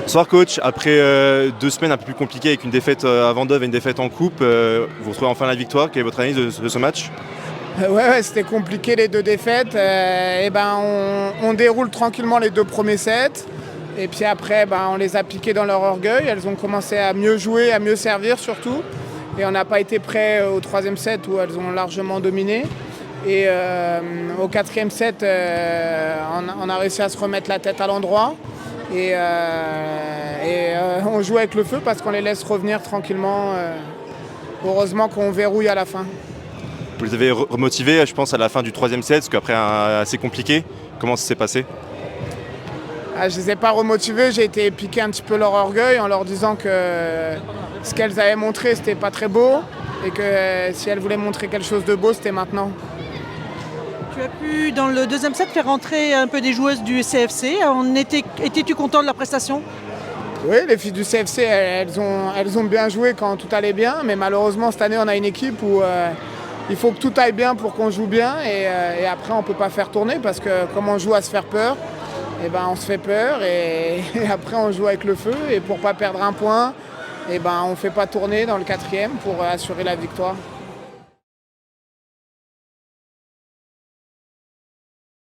Bonsoir coach, après 2 semaines un peu plus compliquées avec une défaite à Vendôme et une défaite en coupe, vous retrouvez enfin la victoire. Quelle est votre analyse de ce match? Ouais, c'était compliqué les deux défaites. On déroule tranquillement les deux premiers sets. Et puis après, on les a piquées dans leur orgueil. Elles ont commencé à mieux jouer, à mieux servir surtout. Et on n'a pas été prêt au troisième set où elles ont largement dominé. Et au quatrième set, on a réussi à se remettre la tête à l'endroit. On joue avec le feu parce qu'on les laisse revenir tranquillement. Heureusement qu'on verrouille à la fin. Vous les avez remotivés, je pense, à la fin du troisième set, parce qu'après assez compliqué. Comment ça s'est passé? Je ne les ai pas remotivés, j'ai été piquer un petit peu leur orgueil en leur disant que ce qu'elles avaient montré, c'était pas très beau et que si elles voulaient montrer quelque chose de beau, c'était maintenant. Tu as pu, dans le deuxième set, faire rentrer un peu des joueuses du CFC. Étais-tu content de la prestation? Oui, les filles du CFC, elles ont bien joué quand tout allait bien, mais malheureusement, cette année, on a une équipe où il faut que tout aille bien pour qu'on joue bien et après, on ne peut pas faire tourner parce que comme on joue à se faire peur, on se fait peur et après, on joue avec le feu et pour ne pas perdre un point, on ne fait pas tourner dans le quatrième pour assurer la victoire.